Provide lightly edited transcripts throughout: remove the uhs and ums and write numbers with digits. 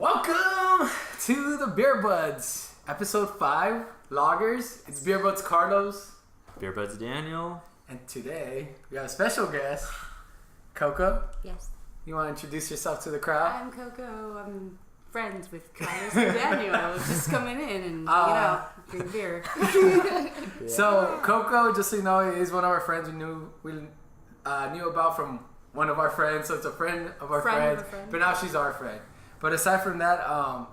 Welcome to the Beer Buds, episode 5, Loggers. It's Budz Carlos. Budz Daniel. And today, we have a special guest, Coco. Yes. You want to introduce yourself to the crowd? I'm Coco. I'm friends with Carlos and Daniel. Just coming in and, drink beer. Yeah. So, Coco, just so you know, is one of our friends we knew about from one of our friends. So, it's a friend of our friends. But now she's our friend. But aside from that,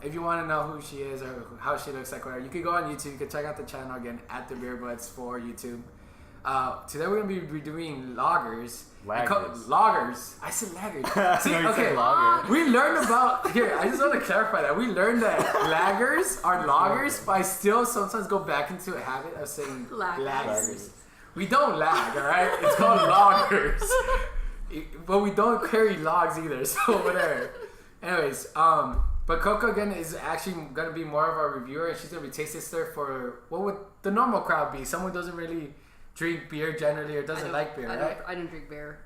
if you want to know who she is or how she looks like, whatever, you can go on YouTube. You can check out the channel again at the Beer Buds for YouTube. Today we're gonna be doing loggers. Loggers. I said laggers. See, no, okay. Lager. We learned about here. I just want to clarify that we learned that laggers are loggers, but I still sometimes go back into a habit of saying laggers. We don't lag, all right? It's called loggers, but we don't carry logs either. So whatever. Anyways, but Coco again is actually gonna be more of our reviewer, and she's gonna be taste tester for what would the normal crowd be? Someone who doesn't really drink beer generally or doesn't like beer, right? I don't drink beer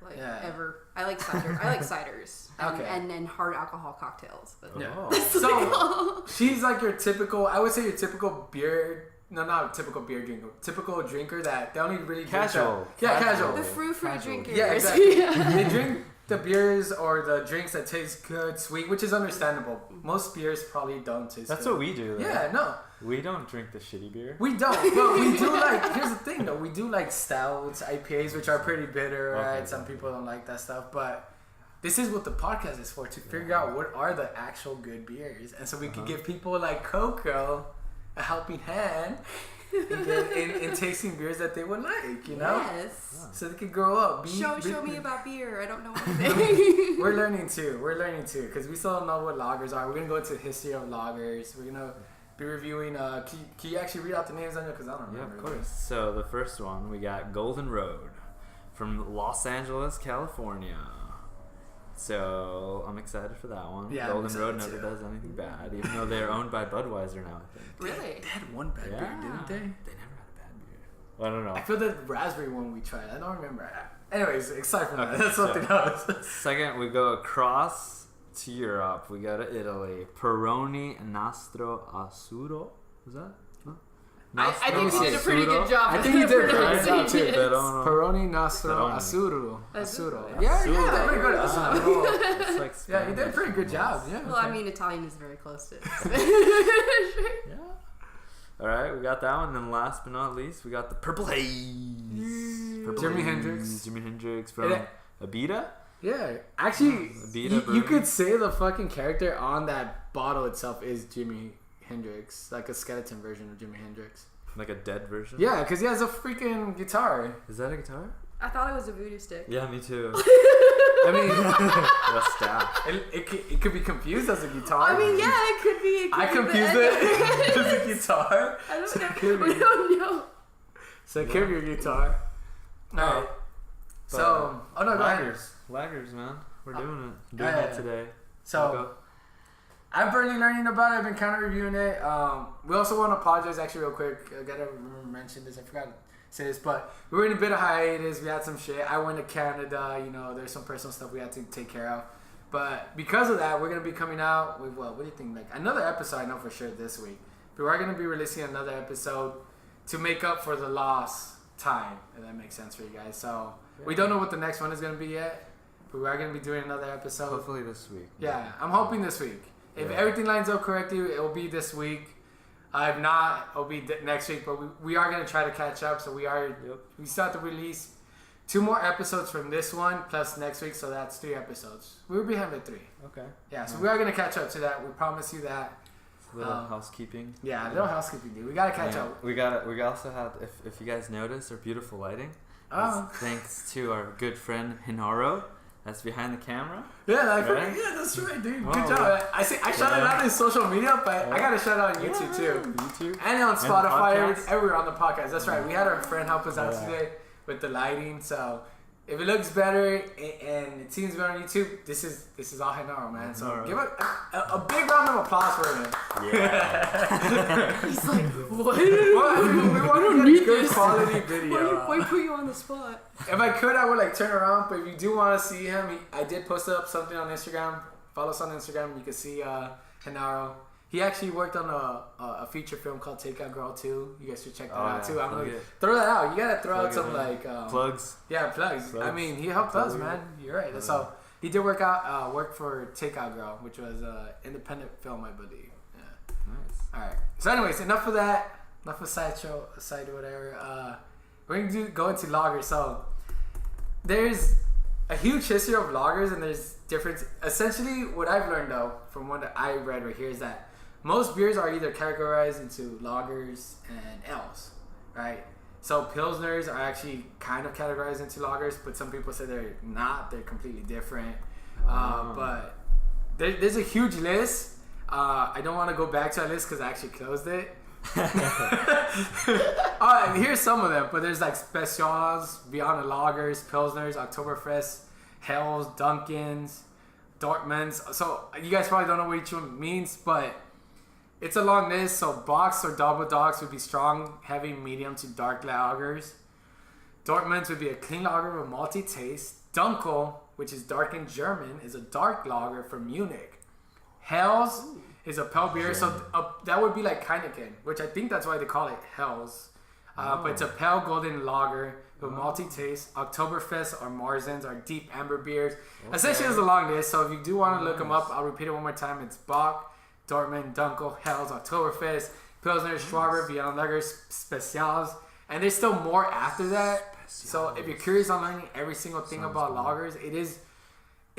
ever. I like cider. I like ciders. And then hard alcohol cocktails. But So she's like your typical. I would say your typical beer. No, not a typical beer drinker. Typical drinker that they only really casual. Casual. The frou drinkers. Yeah, exactly. They drink the beers or the drinks that taste good, sweet, which is understandable. Most beers probably don't taste That's good. what we do, though. Yeah, no. We don't drink the shitty beer. We don't, but we do like, here's the thing though, we do like stouts, IPAs, which are pretty bitter, right? Okay. Some people don't like that stuff, but this is what the podcast is for, to figure out what are the actual good beers. And so we can give people like Coco a helping hand in tasting beers that they would like, you know? Yes. So they can grow up. Show me about beer. I don't know anything. We're learning too, because we still don't know what lagers are. We're going to go into the history of lagers. We're going to be reviewing, can you actually read out the names on it? Because I don't remember. Yeah, of course. So the first one, we got Golden Road from Los Angeles, California. So I'm excited for that one. Yeah, Golden Road never does anything bad, even though they're owned by Budweiser now, I think. Really? They had one bad beer, didn't they? They never had a bad beer. Well, I don't know. I feel the raspberry one we tried. I don't remember. Anyways, aside from that, that's something else. Second, we go across to Europe. We go to Italy. Peroni Nastro Azzurro. Was that? I think you did a pretty good job. I think you did a pretty good job too. Peroni Peroni Nastro Azzurro. Azzurro. Yeah, you did pretty good. Like yeah, you did a pretty good job. Yeah. Well, I mean, Italian is very close to it. Yeah. All right, we got that one. And then last but not least, we got the Purple Haze. Jimi Hendrix. Jimi Hendrix from Abita. Yeah, actually, Abita you could say the fucking character on that bottle itself is Jimi Hendrix, like a skeleton version of Jimi Hendrix. Like a dead version? Yeah, because he has a freaking guitar. Is that a guitar? I thought it was a voodoo stick. Yeah, me too. I mean, a staff. It could be confused as a guitar. I mean, yeah, it could be. I confused it as a guitar. I don't know. We don't know. So it could be a guitar. Alright. So, go ahead. Lagers, man. We're doing it today. So, I'm barely learning about it. I've been kind of reviewing it. We also want to apologize, actually, real quick. I gotta mention this. I forgot to say this, but we were in a bit of hiatus. We had some shit. I went to Canada. There's some personal stuff we had to take care of. But because of that, we're gonna be coming out with what do you think? Like another episode, I know for sure this week. But we're gonna be releasing another episode to make up for the lost time, if that makes sense for you guys. So we don't know what the next one is gonna be yet, but we are gonna be doing another episode. Hopefully this week. Yeah, I'm hoping this week. If everything lines up correctly, it will be this week. If not, it'll be next week. But we are going to try to catch up. So we still have to release 2 more episodes from this one plus next week. So that's 3 episodes. We'll be having 3. Okay. Yeah, so we are going to catch up to that. We promise you that. A little housekeeping. Yeah, a little housekeeping, dude. We got to catch up. We also have, if you guys notice, our beautiful lighting. Thanks to our good friend Hinaro. That's behind the camera. Yeah, that's right, dude. Good job. I shout it out in social media, but I got to shout out on YouTube too. YouTube. And on Spotify, and everywhere on the podcast. That's right. We had our friend help us out today with the lighting. So if it looks better and it seems better on YouTube, this is all Hinaro, man. So give a big round of applause for him. Yeah. He's like, what? Well, we want to get a good quality video. Why put you on the spot? If I could, I would turn around. But if you do want to see him, I did post up something on Instagram follow us on Instagram. You can see Genaro. He actually worked on a feature film called Takeout Girl 2. You guys should check that out too. I'm gonna throw that out. You gotta throw out some like plugs. Yeah, plugs. I mean, he helped us, man. You're right. So he did work for Takeout Girl, which was an independent film, I believe. Yeah. Nice. All right. So, anyways, enough of that. Enough of side whatever. We're gonna go into lagers. So there's a huge history of lagers, and there's different. Essentially, what I've learned though, from what I read right here, is that most beers are either categorized into lagers and ales, right? So pilsners are actually kind of categorized into lagers, but some people say they're not. They're completely different. But there's a huge list. I don't want to go back to that list because I actually closed it. Here's some of them, but there's like specials, Beyond the Lagers, Pilsners, Oktoberfest, Hells, Dunkins, Dortmunds. So you guys probably don't know what each one means, but it's a long list. So box or double dogs would be strong, heavy, medium to dark lagers. Dortmunds would be a clean lager with a malty taste. Dunkel, which is dark in German, is a dark lager from Munich. Hells is a pale beer, so that would be like Heineken, which I think that's why they call it Hells. But it's a pale golden lager with malty taste. Oktoberfest or Marzens are deep amber beers. Essentially, it's a long list, so if you do want to look them up, I'll repeat it one more time. It's Bock, Dortmund, Dunkel, Hells, Oktoberfest, Pilsner, Schwaber, Beyond Lagers, Specials, and there's still more after that. So if you're curious on learning every single thing about lagers, it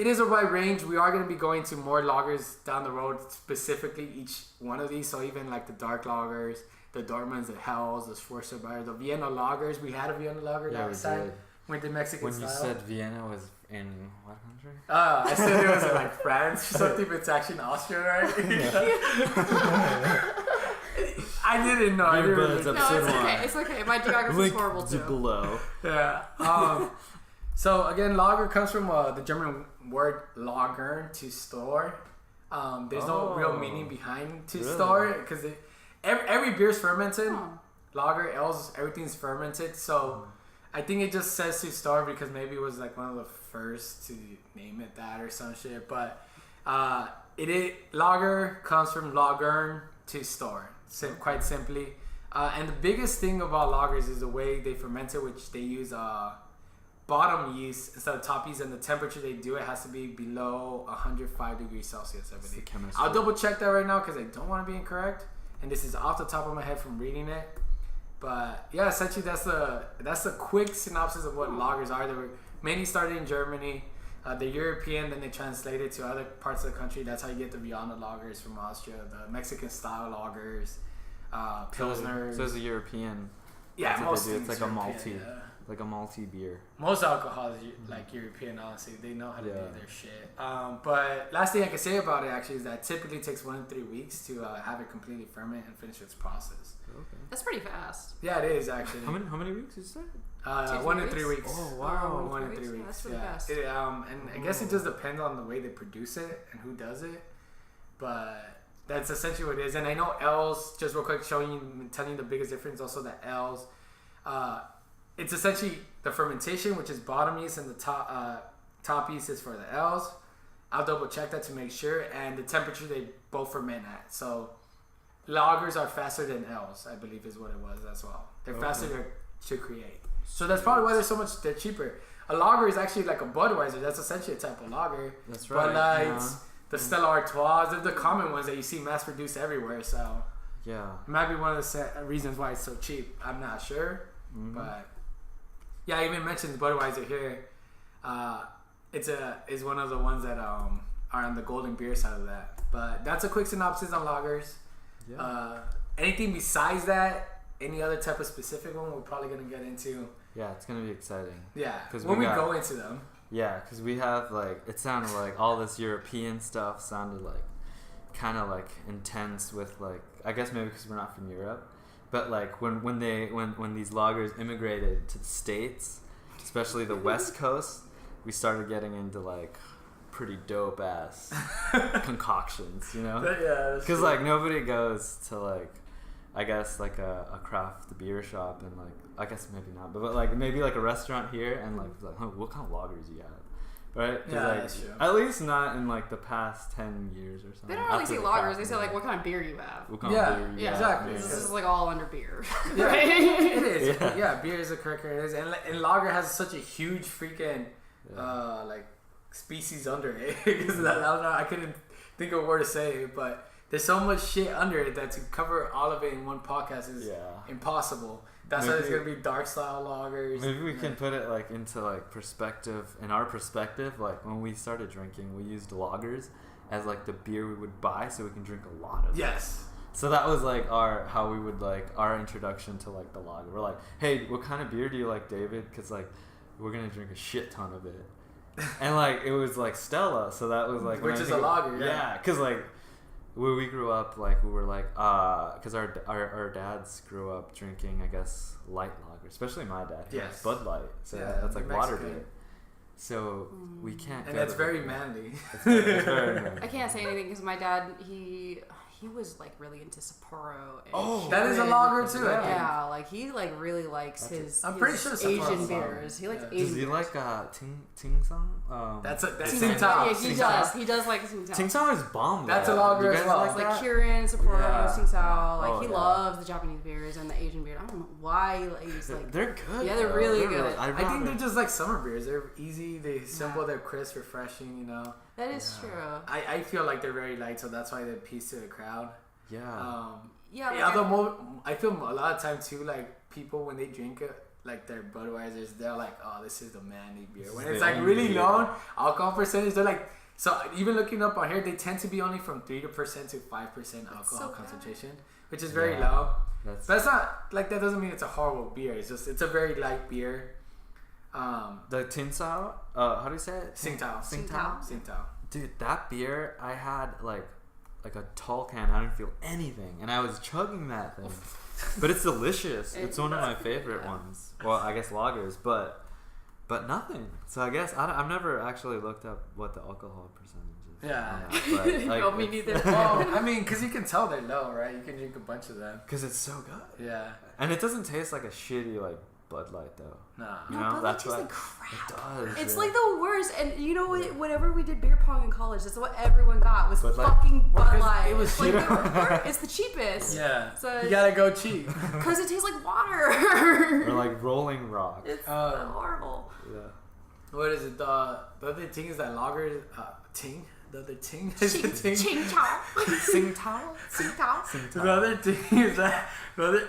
is a wide range. We are going to be going to more lagers down the road, specifically each one of these. So even like the dark lagers, the Dortmunds, the Hells, the Schwarzbier, the Vienna lagers. We had a Vienna lager last time. Went to Mexican when style. You said Vienna was in what country? I said it was in like France or something, but it's actually in Austria, right? I didn't know. No, it's okay. It's okay. My geography's horrible too. Below. Yeah. So again, lager comes from the German word lager, to store. There's no real meaning behind to store because every beer's fermented. Lager, ales, everything's fermented. So I think it just says to store because maybe it was like one of the first to name it that or some shit. But lager comes from lagern, to store. Quite simply. And the biggest thing about lagers is the way they ferment it, which they use bottom yeast instead of top yeast, and the temperature they do it has to be below 105 degrees Celsius, I believe. I'll double check that right now because I don't want to be incorrect, and this is off the top of my head from reading it. But yeah, essentially that's the quick synopsis of what lagers are. They were mainly started in Germany. They're European, then they translated to other parts of the country. That's how you get the Beyond the lagers from Austria, the Mexican style lagers, Pilsners. So it's a European. Yeah, most it's like European, a malty. Yeah. Like a malty beer. Most alcohol is like European, honestly. They know how to do their shit. But last thing I can say about it actually is that it typically takes 1 to 3 weeks to have it completely ferment and finish its process. Okay. That's pretty fast. Yeah, it is actually. How many weeks is that? 1 to 3 weeks. Oh wow, 1 to 3 weeks. That's pretty fast. And I guess it just depends on the way they produce it and who does it. But that's essentially what it is. And I know ales, just real quick, telling you the biggest difference. Also, the ales. It's essentially the fermentation, which is bottom yeast, and the top yeast is for the ales. I'll double check that to make sure, and the temperature they both ferment at. So lagers are faster than ales, I believe is what it was as well. They're faster to create. So that's probably why they're cheaper. A lager is actually like a Budweiser. That's essentially a type of lager. That's right. Bud Lights, the Stella Artois, they're the common ones that you see mass produced everywhere. So it might be one of the reasons why it's so cheap. I'm not sure, but. Yeah, I even mentioned Budweiser here. Is one of the ones that are on the golden beer side of that. But that's a quick synopsis on lagers. Yeah. Anything besides that, any other type of specific one, we're probably gonna get into. Yeah, it's gonna be exciting. Yeah, when we go into them. Yeah, because we have it sounded like all this European stuff sounded like kind of like intense with I guess maybe because we're not from Europe. But when these lagers immigrated to the States, especially the West Coast, we started getting into pretty dope ass concoctions, you know? Yeah. Because nobody goes to I guess a craft beer shop and I guess maybe not, but maybe a restaurant here and what kind of lagers you have? Right? 'Cause, Yeah, like, that's true. At least not in like the past 10 years or something. They don't really After say the lagers. craft They say beer. like what kind of beer you have. What kind Yeah, of beer you Yeah, have. exactly. This is like all under beer. Yeah, it is. Yeah. Yeah, beer is a correct word. It is, and lager has such a huge freaking like species under it. Because I don't know, I couldn't think of a word to say, but there's so much shit under it that to cover all of it in one podcast is impossible. That's why there's gonna be dark style lagers. Maybe we can put it like into like perspective. In our perspective, like when we started drinking, we used lagers as like the beer we would buy, so we can drink a lot of it. Yes. So that was like our introduction to like the lager. We're like, hey, what kind of beer do you like, David? Because like we're gonna drink a shit ton of it, and like it was like Stella. So that was like which is a lager. Yeah, because like where we grew up, like we were like, because our dads grew up drinking, I guess, light lager, especially my dad. He Yes. likes Bud Light, so Yeah, that's like water Mexican. beer. So we can't. And go that's to very the- manly. It's very manly. I can't say anything because my dad, he was like really into Sapporo. And Oh, That is a Kirin. lager too, I think. Yeah, like he like really likes his. I'm pretty his sure Sapporo's Asian a lager. beers. He likes Yeah. Asian. Does he beers. like Ting Song? That's Tsing Tsing Tao. Tao. Yeah, Tsing he Tao. does. He does like Tsing Tao. Ting Song is bomb. That's though. a lager You as guys well. Like Like that? Kirin, Sapporo, Yeah. Tsing Tao. Like Oh, he yeah. loves the Japanese beers and the Asian beer. I don't know why he's like. They're good. Yeah, they're though. really good. I think they're just like summer beers. They're easy, they're simple, Yeah. they're crisp, refreshing, you know. That is true. I feel like they're very light, so that's why they appeal to the crowd. Yeah. Yeah. Like Although I feel a lot of time too, like people when they drink it, like their Budweisers, they're like, oh, this is the manly beer. When This it's is like the really only low beer. alcohol percentage, they're like, so even looking up on here, they tend to be only from 3% to 5% alcohol so good. concentration, which is very Yeah. low. That's But it's not like that doesn't mean it's a horrible beer. It's just it's a very light beer. the Tin Sao. How do you say it? Tsing Tao. Tsing Tao. Tsing Tao. Dude, that beer I had like a tall can. I didn't feel anything, and I was chugging that thing. But it's delicious. It's one of my favorite ones. Well, I guess lagers, but nothing. So I guess I've never actually looked up what the alcohol percentage is. Yeah. on that, but, like, No, me it's- neither. Well, I mean, because you can tell they're low, right? You can drink a bunch of them. Cause it's so good, Yeah. and it doesn't taste like a shitty like Bud Light though. Nah. You No, know, Bud Light that's tastes what like crap. it does. It's yeah. like the worst, and you know what? Whenever we did beer pong in college, that's what everyone got was Bud Light. fucking Well, Bud 'cause Light. it was like, cheaper. it's the cheapest. Yeah. So You gotta go cheap. because it tastes like water. or like Rolling Rock. It's horrible. Yeah. What is it? The other thing is that lager. Ting? The other ting? Is Ching, it ting? ching chow. Sing Tao. Sing tao. The other thing is that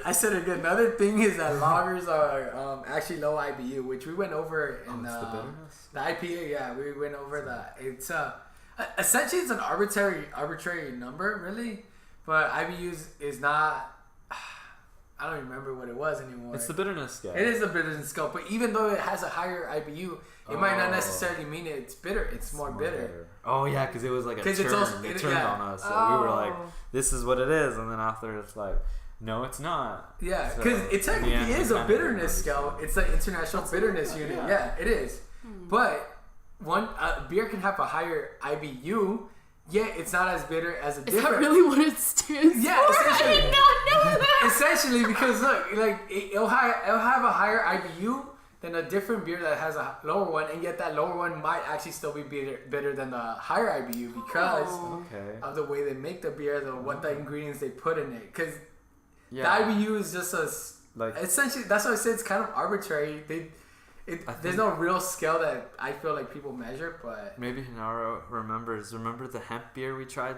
I said it again. Another thing is that lagers are actually low IBU, which we went over in It's the bitterness. the IPA. Yeah, we went over that. It's essentially it's an arbitrary number, really, but IBU is not. I don't remember what it was anymore. It's the bitterness scale. It is a bitterness scale, but even though it has a higher IBU, it might not Oh. necessarily mean it's bitter. It's more bitter. Oh yeah, because it was like a 'Cause turn. it's also- It it- turned yeah. on us, so we were like, Oh. "This is what it is," and then after it's like, "No, it's not." Yeah, So, because it in the technically end, we is a kinda bitterness didn't scale. understand. It's the international bitterness unit. yeah. Yeah, it is. But one beer can have a higher IBU, yet it's not as bitter as a Is that different. really what it stands Yeah, for? essentially. I did not know that. Essentially, because look, like it'll have a higher IBU than a different beer that has a lower one, and yet that lower one might actually still be bitter than the higher IBU because Oh. Okay. of the way they make the beer, what the ingredients they put in it. Because Yeah. the IBU is just Like essentially, that's why I say it's kind of arbitrary. There's think- no real scale that I feel like people measure, but maybe Hinaro remembers. Remember the hemp beer we tried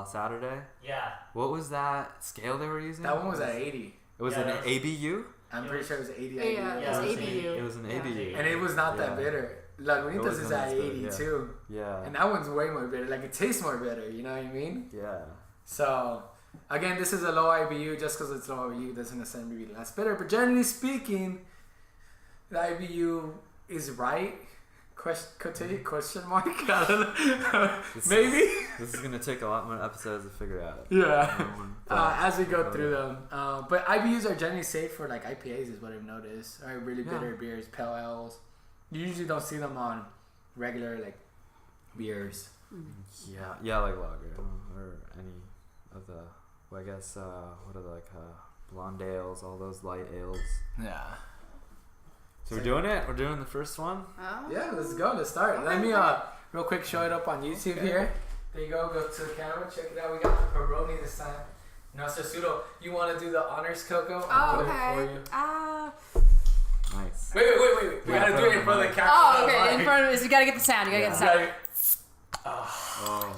Saturday? Yeah. What was that scale they were using? that one was at 80. It was Yeah, an that was- ABU. I'm pretty sure it was 80 Yeah, IBU. it Yeah, was it was ABU. It was an Yeah. ABU. And it was not that Yeah. bitter. Lagunitas is wasn't at as bitter, 80 yeah. too. Yeah. And that one's way more bitter. Like it tastes more bitter, you know what I mean? Yeah. So, again, this is a low IBU. Just because it's low IBU doesn't necessarily be less bitter. But generally speaking, the IBU is right. Question mark? I don't know. Maybe? This is gonna take a lot more episodes to figure out. Yeah. But- As we go through them. But IBUs are generally safe for like IPAs is what I've noticed. Or really bitter beers, pale ales. You usually don't see them on regular like beers. Yeah, like lager or any of the. Well, I guess what are the, like blonde ales, all those light ales. Yeah. So we're doing it? We're doing the first one? Oh. Yeah, let's go. Let's start. Okay. Let me real quick show it up on YouTube here. There you go. Go to the camera. Check it out. We got the Peroni this time. Nastro Azzurro. You want to do the honors, Coco? Oh, I'll put it for okay. you. Nice. Wait. We gotta do it in front of the camera. Oh, okay. In front of us. You gotta get the sound. You gotta get the sound. Oh.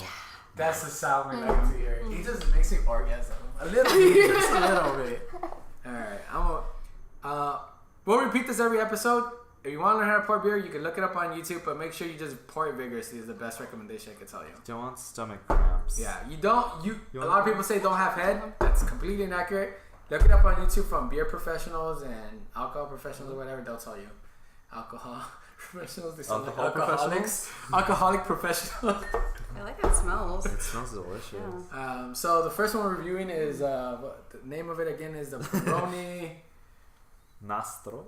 That's the sound we like to hear. He just makes me orgasm. A little bit. Just a little bit. Alright. We'll repeat this every episode. If you want to learn how to pour beer, you can look it up on YouTube, but make sure you just pour it vigorously is the best recommendation I can tell you. Don't want stomach cramps. Yeah, a lot of people say don't have head. That's completely inaccurate. Look it up on YouTube from beer professionals and alcohol professionals or whatever. They'll tell you. Alcohol professionals. They sound like alcoholics. Alcoholic professionals. I like how it smells. It smells delicious. Yeah. So the first one we're reviewing is, the name of it again is the Peroni Nastro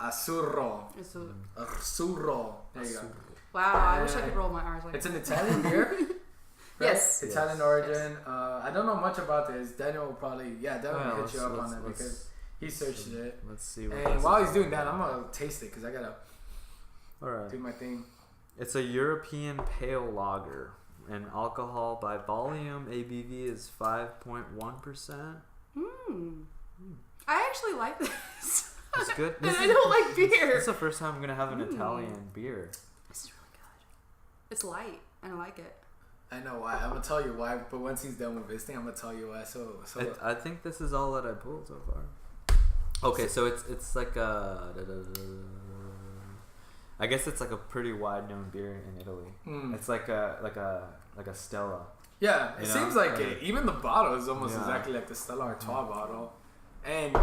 Azzurro. Azzurro. There you go. Wow, I wish I could roll my R's like It's an Italian beer. Right? Yes. Italian origin. I don't know much about this. Daniel will probably, Daniel will hit you up on it because he searched it. Let's see. And while he's doing that, I'm going to taste it because I got to do my thing. It's a European pale lager. And alcohol by volume ABV is 5.1%. I actually like this. It's good. And I don't like beer. This is the first time I'm going to have an Italian beer. This is really good. It's light, and I like it. I know why. I'm going to tell you why, but once he's done with this thing, I'm going to tell you why. So I think this is all that I pulled so far. Okay, so it's like a... I guess it's like a pretty wide known beer in Italy. It's like a Stella. Yeah, it seems like right. it. Even the bottle is almost exactly like the Stella Artois bottle. And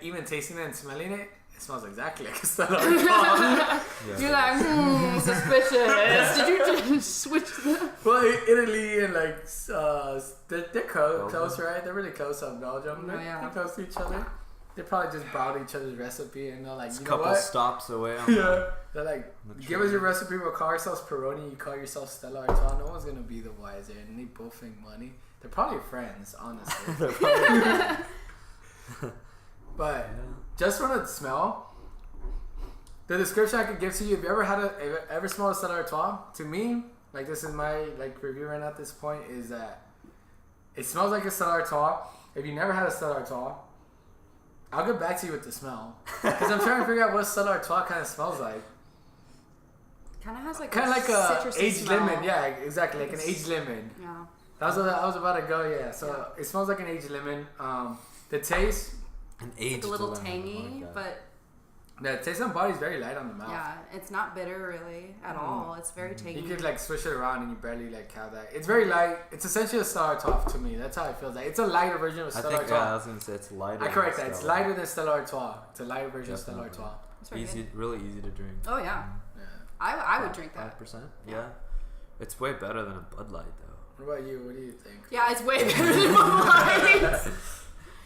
even tasting it and smelling it, it smells exactly like a Stella Artois. You're like, suspicious. Did you just switch the... Well, Italy and they're close, right? They're really close on Belgium. They're close to each other. They probably just borrowed each other's recipe and they're like, it's you a know couple what? stops away. They're like, give us your recipe. We'll call ourselves Peroni. You call yourself Stella Artois. No one's gonna be the wiser, and they both make money. They're probably friends, honestly. But just from the smell, the description I could give to you, if you ever smelled a Stella Artois, to me, like this is my review right now at this point, is that it smells like a Stella Artois. If you never had a Stella Artois, I'll get back to you with the smell because I'm trying to figure out what Stella Artois kind of smells like. Kind of has like a citrusy aged smell. lemon, yeah, exactly, like an aged lemon. Yeah. That's what I was about to go. Yeah, so it smells like an aged lemon. The taste, an aged a little lemon. tangy, but the taste on body is very light on the mouth. yeah, it's not bitter really at all. It's very tangy. You could swish it around and you barely have that. It's very light. It's essentially a Stella Artois to me. That's how it feels like. It's a lighter version of Stella Artois. I was gonna say it's lighter. I correct that. It's lighter than Stella Artois. It's a lighter version of Stella Artois. Really easy to drink. Oh yeah. I would drink that. 5%. Yeah. It's way better than a Bud Light though. What about you? What do you think? Yeah, it's way better than Bud Light.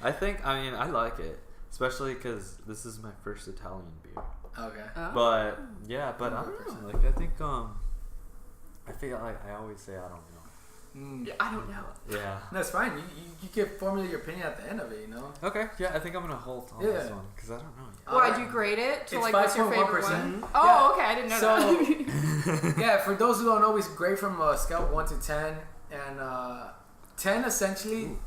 I like it, especially because this is my first Italian beer. Okay. Oh. But I don't know. I think I feel like I always say I don't know. Yeah, I don't know. Yeah. That's fine. You can formulate your opinion at the end of it, you know? Okay. Yeah, I think I'm gonna hold on this one because I don't know yet. Why do you grade it to it's what's your favorite 5.1%. one? Oh, okay, I didn't know that. Yeah, for those who don't know, we grade from a scale of 1 to 10, and 10 essentially.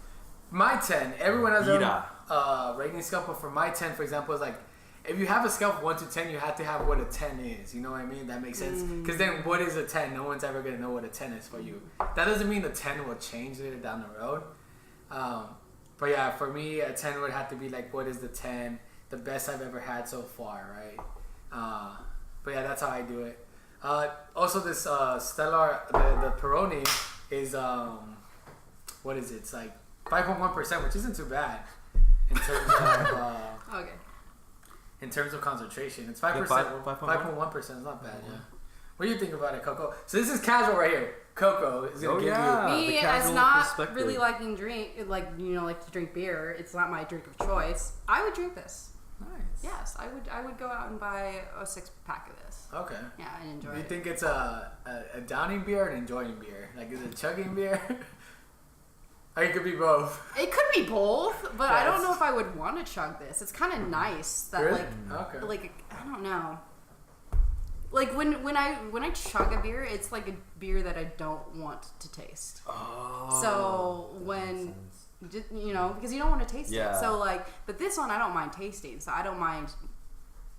My 10. Everyone has their own rating scale, but for my 10, for example, is like. If you have a scale of 1 to 10, you have to have what a 10 is. You know what I mean? That makes sense. Because then what is a 10? No one's ever going to know what a 10 is for you. That doesn't mean the 10 will change later down the road. But yeah, for me, a 10 would have to be like, what is the 10? The best I've ever had so far, right? But yeah, that's how I do it. Also, this Stellar, the Peroni is, what is it? It's like 5.1%, which isn't too bad in terms of... Okay. In terms of concentration, it's 5%. 5.1% is not bad, yeah. What do you think about it, Coco? So this is casual right here. Coco is gonna give you me as not really liking to drink beer. It's not my drink of choice. I would drink this. Nice. Yes, I would go out and buy a 6-pack of this. Okay. Yeah, and enjoy it. Do you think it's a downing beer or an enjoying beer? Like, is it a chugging beer? Or it could be both. It could be both, but I don't Yes. know if I would want to chug this. It's kind of nice that Really? like Okay. like I don't know. Like when I chug a beer, it's like a beer that I don't want to taste. Oh. So when you know, because you don't want to taste Yeah. it. So like, but this one I don't mind tasting. So I don't mind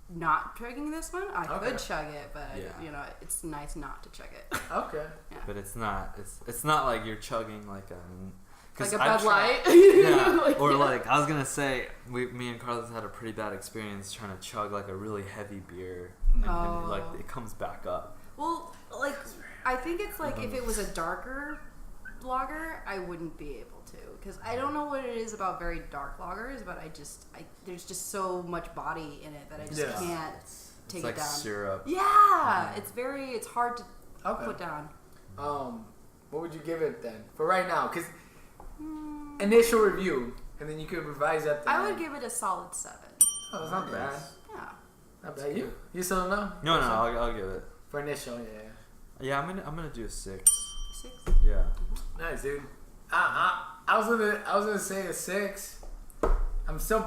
not chugging this one. I Okay. could chug it, but Yeah. you know, it's nice not to chug it. Okay. But it's not. It's not like you're chugging like a. Like a I've Bud Light. Yeah. Like, Or yeah. like I was gonna say, me and Carlos had a pretty bad experience trying to chug like a really heavy beer, and Oh. like it comes back up. Well, like I think it's like if it was a darker lager, I wouldn't be able to, because I don't know what it is about very dark lagers, but there's just so much body in it that I just Yeah. can't take It's like it down. syrup. Yeah, it's hard to Okay. put down. What would you give it then for right now? Because initial review, and then you could revise that. I would give it a solid 7. Oh, it's not bad. Yeah. Not bad. You still don't know? No, I'll give it. For initial, yeah. Yeah, I'm gonna do a 6. 6. Yeah. Nice, dude. I was gonna say a 6. I'm still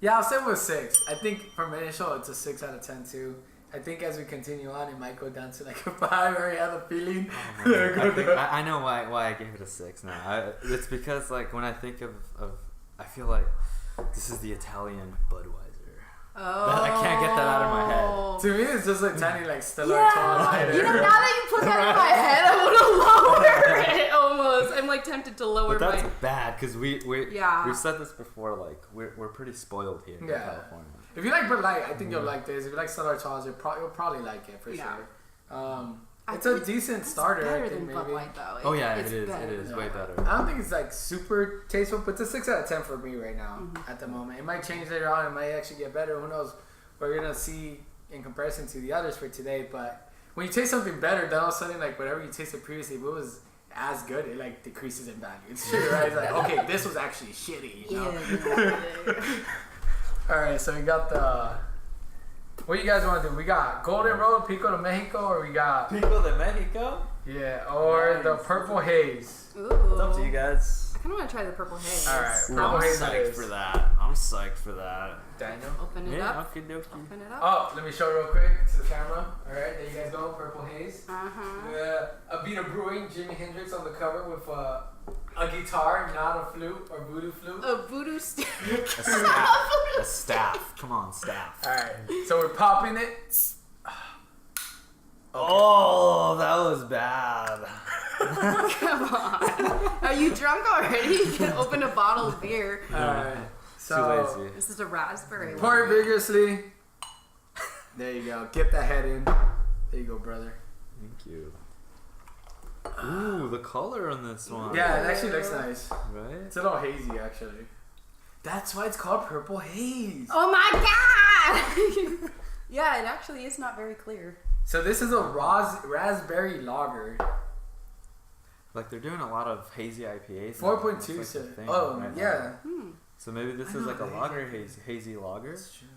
yeah, I'll say it was 6. I think from initial it's a 6 out of 10 too. I think as we continue on, it might go down to like a 5. I already have a feeling. I know why I gave it a 6 now. It's because like when I think of I feel like this is the Italian Budweiser. Oh. I can't get that out of my head. To me, it's just like tiny, like stellar Yeah, you know, now that you put that in my head, I want to lower it almost. I'm like tempted to lower But that's my. bad because we've said this before. Like we're pretty spoiled here in California. If you like Bud Light, I think you'll like this. If you like Stellar Charles, you'll probably like it for Yeah. sure. I It's a think decent it's starter. better I think than Bud maybe. Light, though. Oh yeah, It's it is. better. It is way better. I don't think it's like super tasteful, but it's a 6 out of 10 for me right now at the moment. It might change later on. It might actually get better. Who knows? We're gonna see in comparison to the others for today. But when you taste something better, then all of a sudden, like whatever you tasted previously, if it was as good, it like decreases in value. It's true, right? It's like, okay, this was actually shitty. You know? Yeah. All right, so we got the. What do you guys want to do? We got Golden Road Pico de Mexico, or we got Pico de Mexico. or the Nice. Purple Haze. Ooh. It's up to you guys. I kind of want to try the purple haze. All right, Ooh, Purple I'm Haze it psyched is. for that. I'm psyched for that. Daniel. Open it Yeah, up. okie dokie. Open it up. Oh, let me show real quick to the camera. All right, there you guys go. Purple Haze. Uh-huh. Abita Brewing, Jimi Hendrix on the cover with a guitar, not a flute or voodoo flute. A voodoo stick. A staff. A staff. Come on, staff. All right, so we're popping it. Oh, that was bad. Come on. Are you drunk already? You can open a bottle of beer. All right, Too so lazy. This is a raspberry one. pour it vigorously. There you go. Get the head in. There you go, brother. Thank you. Ooh, the color on this one. Yeah, it actually looks nice. Right? It's a little hazy, actually. That's why it's called Purple Haze. Oh my god! Yeah, it actually is not very clear. So this is a raspberry lager. Like they're doing a lot of hazy IPAs. 4.2. That's like the So, thing oh, right now. yeah. So maybe this I is know, like a they- lager, hazy lager. That's true.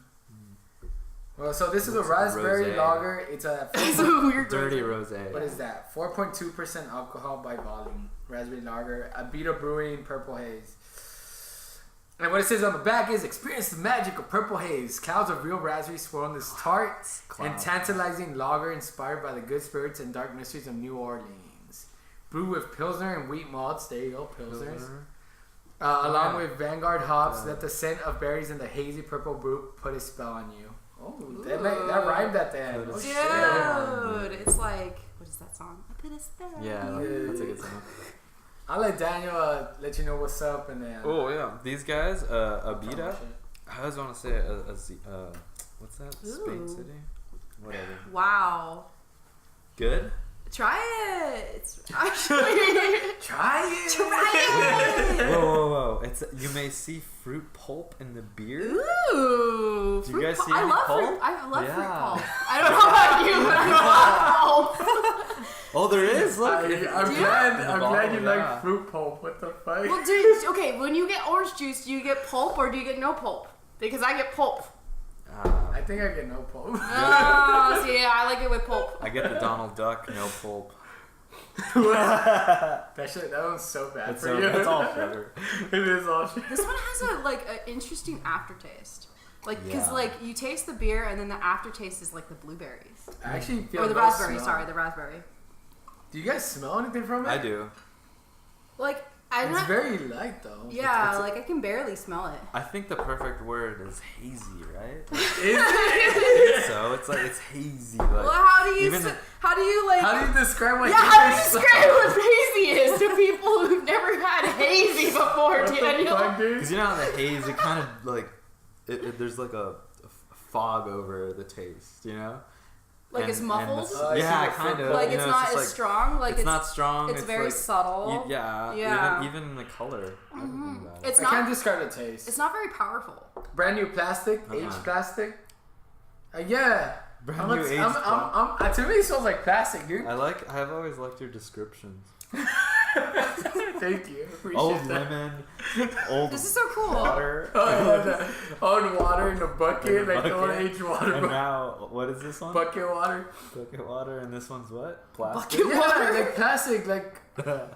Well, so this is a Looks like raspberry rosé. lager. It's a It's a weird Dirty rosé. rosé. what is that? 4.2% alcohol by volume. Raspberry lager. Abita Brewing Purple Haze. And what it says on the back is, experience the magic of Purple Haze. Clouds of real raspberries swirl in this tart and tantalizing lager inspired by the good spirits and dark mysteries of New Orleans. Brewed with Pilsner and wheat malts. There you go, Pilsners. Along with Vanguard hops, let the scent of berries and the hazy purple brew put a spell on you. Oh, that rhymed at the end. Oh, shit. Dude, it's like, what is that song? I put a spell on Yeah, you. that's a good song. I'll let Daniel let you know what's up and then. Oh yeah, these guys, I'll Abita. promote it. I always want to say what's that? Spain Ooh. City. Whatever. Wow. Good. Try it. It's actually. Try it. Try it. Whoa! It's you may see fruit pulp in the beer. Ooh. Do you fruit guys pulp. see I any love pulp? fruit. I love fruit Yeah. pulp. I don't know about you, but I love pulp. Oh, there is. Look. I'm In the glad bottle, you yeah. like fruit pulp. What the fuck? Well, dude, okay, when you get orange juice, do you get pulp or do you get no pulp? Because I get pulp. I think I get no pulp. Oh, see, yeah, I like it with pulp. I get the Donald Duck, no pulp. That one's so bad It's for you. It's all sugar. It is all sugar. This one has an interesting aftertaste. Like, because Yeah. like you taste the beer and then the aftertaste is like the blueberries I actually feel or the no raspberry. smell. Sorry, the raspberry. Do you guys smell anything from it? I do. Like I'm It's not. very light though. Yeah, it's- like I can barely smell it. I think the perfect word is hazy, right? Is it? So it's like it's hazy. Like, Well, how do you even how do you like? How do you describe what yeah, how do you hazy describe what hazy is to people who've never had hazy before, What the Daniel? fuck, dude? Because you know how the haze, it kind of like, there's like a fog over the taste, you know? Like it's muffled? I see yeah, what kind you're- of. Like you it's know, not just as like, strong. Like it's not strong. It's very like, subtle. yeah. Even the color. everything about it. It's I can't not. describe the taste. It's not very powerful. Brand new plastic, aged plastic. Yeah. Brand new aged to me, it smells like plastic, dude. I've always liked your descriptions. Thank you. Appreciate Old that. lemon, old This is so cool. water. Oh, yeah, the old water in a bucket, like the old bucket. aged water. And now, what is this one? Bucket water. Bucket water, and this one's what? Plastic. Bucket Yeah, water. like plastic, like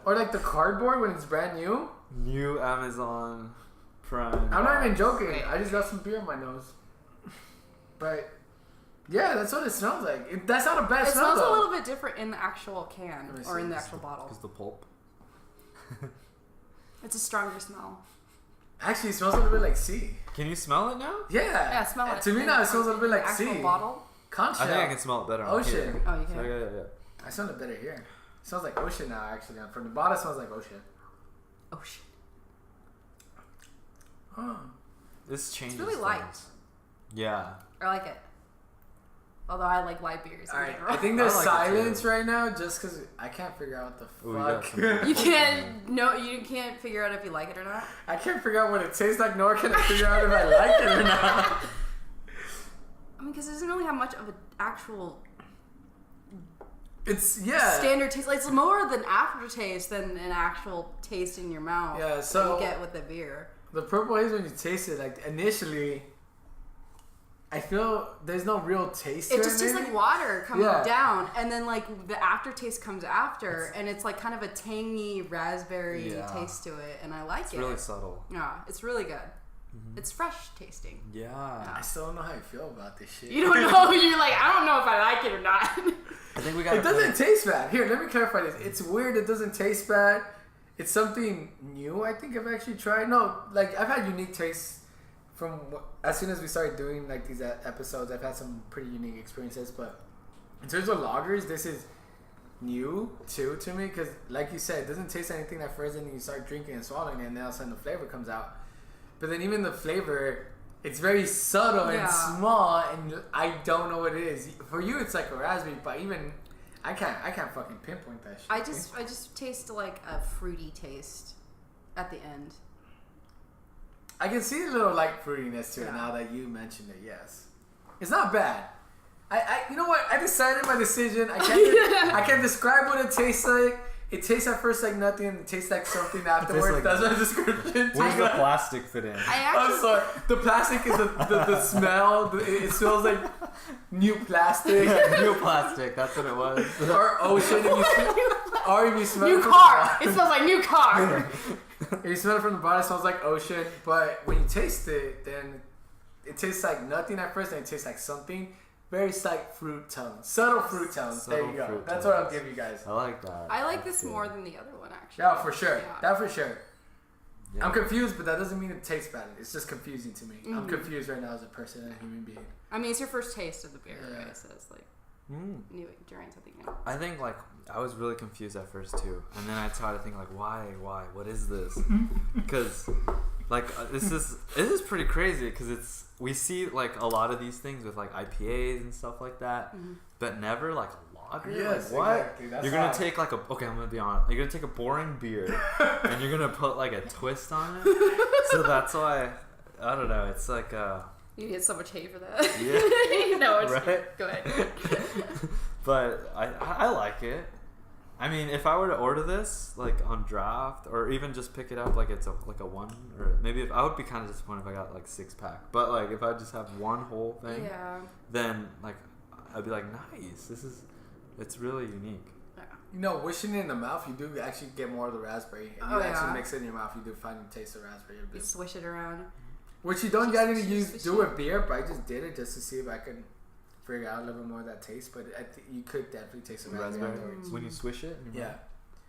or like the cardboard when it's brand new. New Amazon Prime. I'm not even joking. Wait. I just got some beer in my nose. But yeah, that's what it smells like. That's not a bad It smell smells though. a little bit different in the actual can Let me or see in the this. actual bottle. Because the pulp. It's a stronger smell. Actually, it smells a little bit like sea. Can you smell it now? Yeah. Yeah, smell it. To me now, it smells a little bit like actual sea. bottle. Conch I think I shell. can smell it better on Ocean. here. Oh, you can. So, yeah. I smell it better here. It smells like ocean now, actually. From the bottle, it smells like ocean. Oh shit. Oh. This changes. really light. things. Yeah. I like it. Although I like light beers. All in right, general. I think there's I like it silence too. right now just because I can't figure out what the Ooh, we got fuck. some- You can't. No, you can't figure out if you like it or not. I can't figure out what it tastes like, nor can I figure out if I like it or not. I mean, because it doesn't really have much of an actual It's, yeah. standard taste. Like, it's more than aftertaste than an actual taste in your mouth. Yeah, that so- you get with the beer. The purple haze, when you taste it, like initially, I feel there's no real taste to It it. just tastes maybe. like water coming Yeah. down, and then like the aftertaste comes after, and it's like kind of a tangy raspberry Yeah. taste to it, and I like It's it. really subtle. Yeah, it's really good. It's fresh tasting. Yeah. I still don't know how you feel about this shit. You don't know. You're like, I don't know if I like it or not. I think we got. It doesn't taste bad. Here, let me clarify this. It's weird. It doesn't taste bad. It's something new. I think I've actually tried. No, like I've had unique tastes from as soon as we started doing like these episodes. I've had some pretty unique experiences. But in terms of lagers, this is new too to me because, like you said, it doesn't taste anything at first, and then you start drinking and swallowing it, and then all of a sudden the flavor comes out. But then even the flavor, it's very subtle and Yeah. small, and I don't know what it is. For you, it's like a raspberry, but even I can't fucking pinpoint that shit. I just taste like a fruity taste at the end. I can see a little light fruitiness to it Yeah. now that you mentioned it. Yes, it's not bad. You know what? I decided my decision. I can't describe what it tastes like. It tastes at first like nothing, and it tastes like something afterwards. like- That's my description. Where's the plastic fit in? I'm sorry. The plastic is the smell. It smells like new plastic New plastic. That's what it was. or ocean. Or if you smell New it from car. It smells like new car. If you smell it from the bottom, it smells like ocean. But when you taste it, then it tastes like nothing at first, and it tastes like something. Very slight fruit tones, subtle fruit tones. There Subtle you go. fruit That's what I'll tones. give you guys. I like that. I like That's this good. more than the other one actually. Yeah, for sure. Yeah. That for sure. Yeah. I'm confused, but that doesn't mean it tastes bad. It's just confusing to me. I'm Mm-hmm. confused right now as a person and a human being. I mean, it's your first taste of the beer, Yeah. right? So it's like Mm. new during something new. I think like I was really confused at first too, and then I started to think like, why, what is this? Because like this is pretty crazy because we see like a lot of these things with like IPAs and stuff like that, but never like a lager. Yes, like, what? exactly. That's You're gonna odd. take like I'm gonna be honest. You're gonna take a boring beer and you're gonna put like a twist on it. So that's why I don't know. It's like You get so much hate for that. Yeah. No, it's Right? go ahead. But I like it. I mean, if I were to order this like on draft, or even just pick it up like it's like a one, or maybe if I would be kind of disappointed if I got like 6-pack. But like if I just have one whole thing, Yeah. then like I'd be like, nice. It's really unique. Yeah. wishing it in the mouth, you do actually get more of the raspberry. If you actually mix it in your mouth, you do find the taste of raspberry. You swish it around. Which you don't get to do with beer, but I just did it just to see if I could figure out a little bit more of that taste. But you could definitely taste the raspberry afterwards. When you swish it? Yeah.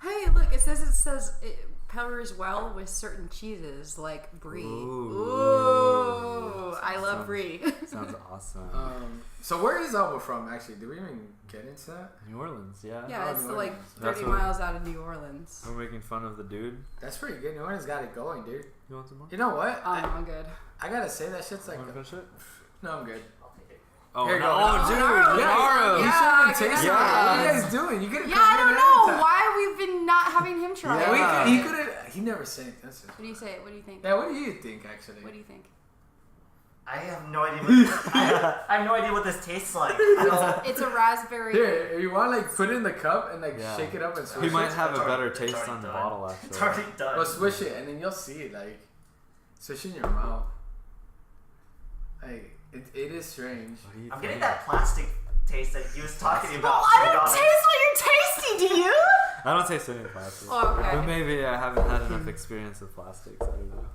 Hey, look! It says it pairs well with certain cheeses like brie. Ooh, I love brie. Sounds awesome. So where is Elba from? Actually, do we even get into that? New Orleans, yeah. Yeah, it's like 30 miles out of New Orleans. We're making fun of the dude. That's pretty good. New Orleans got it going, dude. You want some more? You know what? Oh, I'm good. I gotta say that shit's like. Want to finish it? No, I'm good. Oh, Here you no. go. Oh, dude, Naruto. You shouldn't taste it. Yeah. What are you guys doing? You could have. Yeah, I don't know why we've been not having him try. Yeah, he could have. He never said this. What do you say? What do you think? Yeah, what do you think, actually? What do you think? I have no idea. I have no idea what this tastes like. It's a raspberry. Here, you want to like put it in the cup and like shake it up and swish He it? might have a better It's taste already on the done. bottle, actually. It's already done. Well, swish it and then you'll see it like swish it in your mouth. Like it is strange. I'm getting that plastic taste that he was talking about. I don't taste what you're tasting, do you? I don't taste any plastic. Oh, okay. But maybe I haven't had enough experience with plastics. I don't know.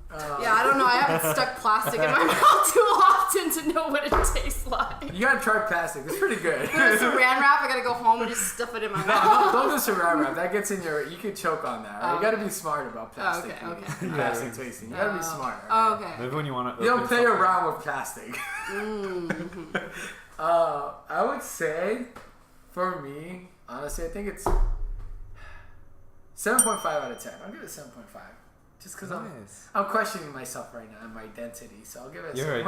Yeah, I don't know. I haven't stuck plastic in my mouth too often to know what it tastes like. You gotta try plastic. It's pretty good. There's saran wrap. I gotta go home and just stuff it in my No, mouth. don't do saran wrap. That gets in your. You could choke on that. Right? You gotta be smart about plastic. Okay. Plastic tasting. You gotta be smart. Right? Oh, okay. Maybe when you want to. You don't play around with plastic. I would say, for me, honestly, I think it's 7.5 out of 10. I'll give it 7.5. Just because I'm questioning myself right now and my identity, so I'll give it a Your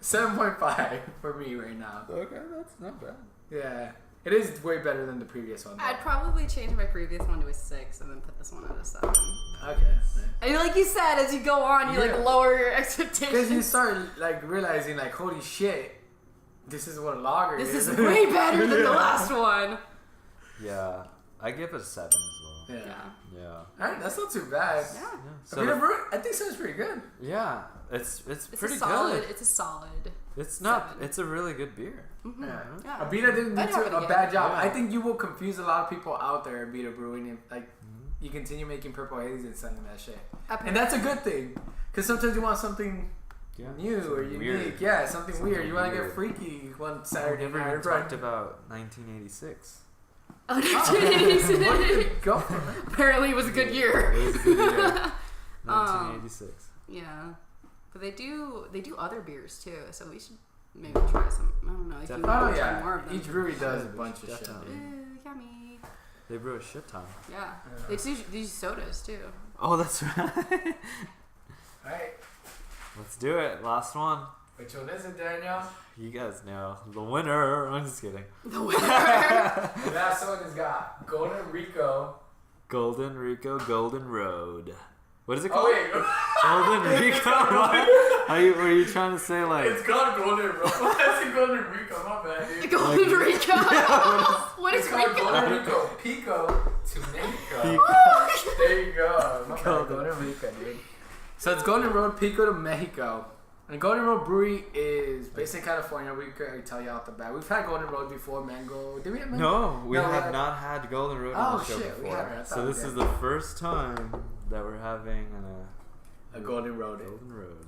7.5 for me right now. Okay, that's not bad. Yeah, it is way better than the previous one. Though. I'd probably change my previous one to a 6 and then put this one at a 7. Okay. And like you said, as you go on, you like lower your expectations. Because you start like realizing like, holy shit, this is what a lager is. This is way better than the last one. Yeah, I give it a 7 as well. Yeah. Alright, that's not too bad. Yeah. So Abita Brew, I think sounds pretty good. yeah, it's pretty a solid, good. It's a solid. It's not. 7. It's a really good beer. Mm-hmm. Yeah. Abita didn't I'd do have it a again. bad job. Yeah. I think you will confuse a lot of people out there, Abita Brewing, if like you continue making Purple Haze and selling that shit. And that's a good thing, because sometimes you want something new or unique. Weird. Yeah, something weird. You want to weird. get freaky one We Saturday never night. even talked about 1986. Oh, What did it go for? apparently it was a good year. It was a good year. 1986. Yeah, but they do other beers too, so we should maybe try some. I don't know if you Definitely. want Oh to try yeah, more of them. each brewery does a bunch of shit. Definitely. Ooh, yummy. They brew a shit ton. Yeah, they do sodas too. Oh, that's right. Alright, Let's do it. Last one. which one is it, Daniel? You guys know the winner. I'm just kidding. The winner. The last one has got Golden Rico. Golden Rico, Golden Road. What is it Oh called? wait, Golden Rico. What? Were you trying to say like? it's called Golden Rico. That's a Golden Rico. My bad, dude. Golden Rico. What is It's called Rico? Golden Rico Pico to Mexico. There you go. My bad, Golden Rico, dude. So it's Golden Road Pico to Mexico. And Golden Road Brewery is based in California. We could tell you out the bat. We've had Golden Road before, Mango. Did we have Mango? No, we No, have not had Golden Road Oh, on the show shit, we before. haven't. I thought So we this did. is the first time that we're having A Golden Road. Golden Road.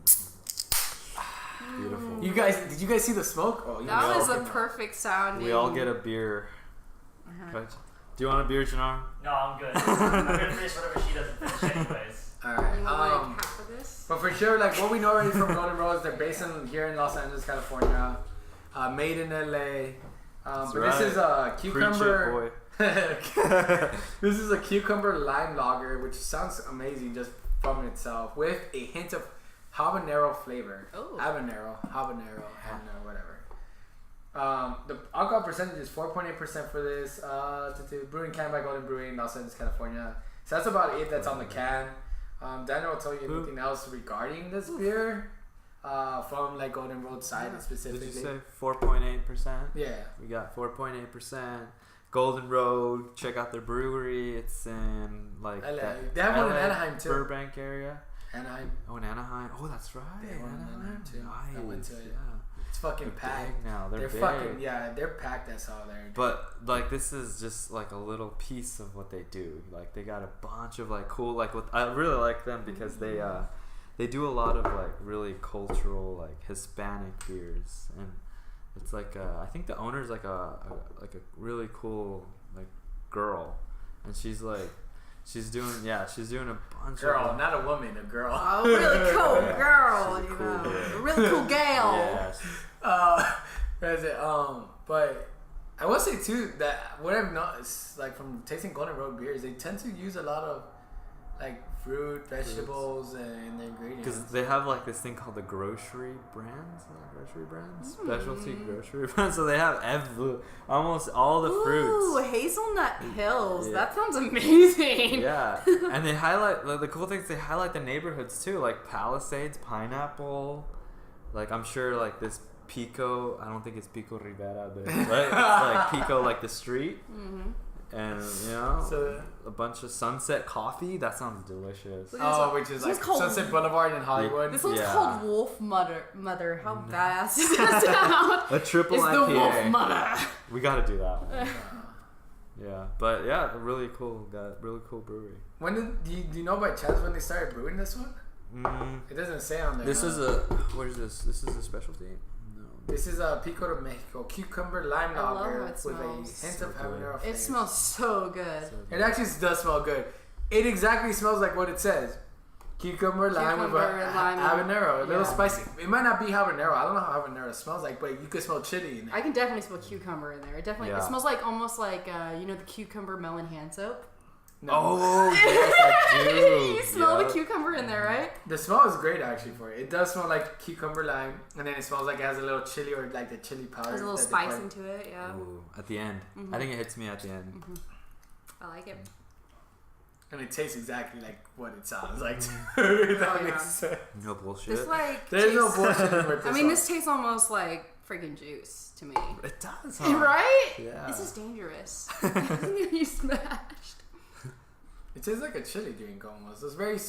Beautiful. Did you guys see the smoke? Oh, you That guys was a all- perfect sound. We all get a beer. Right? Do you want a beer, Jannar? No, I'm good. I'm gonna finish whatever she doesn't finish anyways. Alright. You want like half of this? But for sure, like what we know already from Golden Road is they're based here in Los Angeles, California. Made in LA. But this is a cucumber. Preach it, boy. This is a cucumber lime lager, which sounds amazing just from itself, with a hint of habanero flavor. Oh. Habanero, whatever. The alcohol percentage is 4.8% for this. Brewing can by Golden Brewing, Los Angeles, California. So that's about it. That's on the can. Daniel will tell you anything else regarding this beer from like Golden Road side specifically. Did you say 4.8%? Yeah. We got 4.8%. Golden Road. Check out their brewery. It's in like LA. that They have one in LA, Anaheim too. Burbank area. Anaheim. Oh, in Anaheim. Oh, that's right. They have one in Anaheim too. Nice. I went to it. Yeah. It's fucking packed. Big now. They're big. fucking they're packed as hell there. But like this is just like a little piece of what they do. Like they got a bunch of like cool like I really like them because they do a lot of like really cultural like Hispanic beers, and it's like I think the owner's like a really cool like girl, and she's doing a bunch girl, of not a woman, a girl. Oh, really cool girl, She's a you cool know, girl. a really cool gal. yeah. That's it. But I will say too that what I've noticed, like from tasting Golden Road beers, they tend to use a lot of like fruit, vegetables, and the ingredients. Because they have like this thing called the grocery brands, specialty grocery brands. So they have almost all the fruits. Ooh, hazelnut hills. Yeah. That sounds amazing. Yeah, and they highlight the cool things. They highlight the neighborhoods too, like Palisades, Pineapple. Like I'm sure, like this Pico. I don't think it's Pico Rivera, but it's like Pico, like the street. Mm-hmm. And so, a bunch of Sunset Coffee. That sounds delicious. which is like Sunset Boulevard in Hollywood. This one's called Wolf Mother. How badass does that sound? A triple it's IPA. the Wolf Mother. We gotta do that one. Yeah, but yeah, a really cool brewery. When do you know by chance when they started brewing this one? It doesn't say on there. This is what is this? This is a specialty. This is a Pico de Mexico cucumber lime lager with a hint of habanero flavor. It smells so good. It actually does smell good. It exactly smells like what it says. Cucumber lime with habanero. A little spicy. It might not be habanero. I don't know how habanero smells like, but you can smell chili in it. I can definitely smell cucumber in there. It smells like almost like the cucumber melon hand soap. No. Oh yes, I do. You smell the cucumber in there, right? The smell is great actually for it. It does smell like cucumber lime, and then it smells like it has a little chili or like the chili powder. There's a little spice into it, yeah. Ooh, at the end. I think it hits me at the end. I like it. And it tastes exactly like what it sounds like. That makes sense. No bullshit. This like There's no tastes- bullshit with this. this tastes almost like freaking juice to me. It does, huh? Right? Yeah. This is dangerous. You smashed. It tastes like a chili drink almost. It's very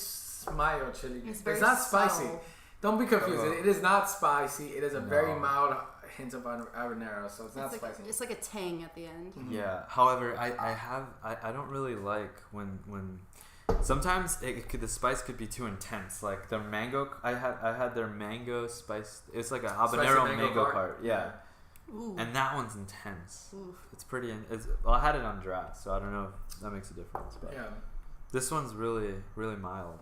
mild chili drink. It's not spicy. subtle. Don't be confused. It is not spicy. It is a very mild hint of habanero, so it's not spicy. It's like a tang at the end. Yeah. However, I don't really like when sometimes the spice could be too intense. Like their mango, I had their mango spice. It's like a habanero mango part. Yeah. Ooh. And that one's intense. Oof. It's pretty. Well, I had it on draft, so I don't know if that makes a difference. But Yeah. this one's really mild.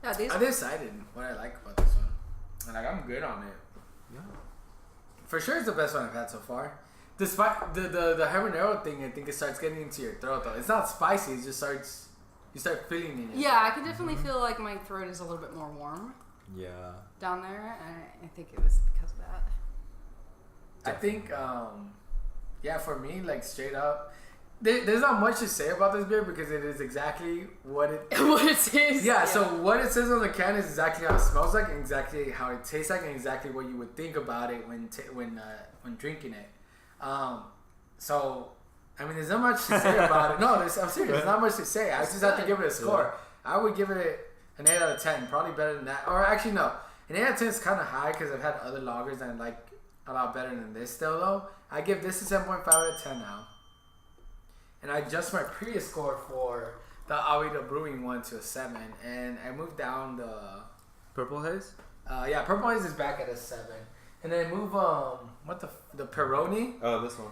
Yeah, these. I decided what I like about this one. And like I'm good on it. Yeah. For sure, it's the best one I've had so far. Despite the habanero thing, I think it starts getting into your throat though. It's not spicy. It just starts. You start feeling it. Yeah, I can definitely feel like my throat is a little bit more warm Yeah. down there, and I think it was because of that. I think, for me, like straight up, there's not much to say about this beer because it is exactly what it. What it is. Yeah, so what it says on the can is exactly how it smells like, and exactly how it tastes like, and exactly what you would think about it when drinking it. So, I mean, there's not much to say about it. No, I'm serious. There's not much to say. I just have to give it a score. I would give it an 8 out of 10. Probably better than that. Or actually, no. An 8 out of 10 is kind of high because I've had other lagers and I like a lot better than this still, though. I give this a 7.5 out of 10 now. And I adjust my previous score for the Abita Brewing one to a 7. And I moved down the... Purple Haze? Purple Haze is back at a 7. And then move the Peroni. Oh, this one.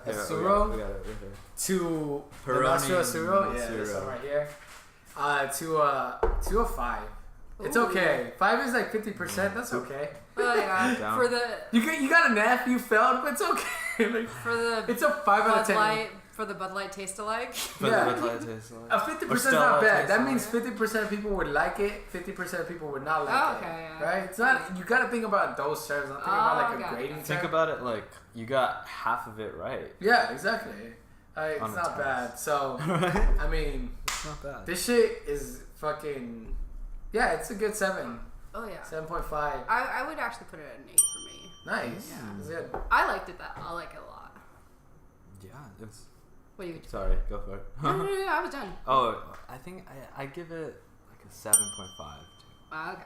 Azzurro we got it right here. to the Peroni Nastro Azzurro. Yeah, Azzurro. this one right here. To a 5. It's Ooh. okay. 5 is like 50%. That's okay. Oh yeah, Down. for the You got an F. You failed, but it's okay. Like, for the it's a 5 out of 10. Light for the Bud Light taste alike. Yeah. A 50% is not bad. That means 50% of people would like it. 50% of people would not like it. Yeah. Right? It's not. You got to think about those terms. Not think about like a grading term. Think about it like you got half of it right. Yeah, exactly. It's On a not test. bad. So, I mean, It's not bad. this shit is fucking. Yeah, it's a good 7. Oh yeah. 7.5. I would actually put it at an 8 for me. Nice. Yeah. It's good. I liked it I like it a lot. Yeah, it's. What do you? Sorry, go for it. No, I was done. Oh, I think I give it like a 7.5 too. Okay.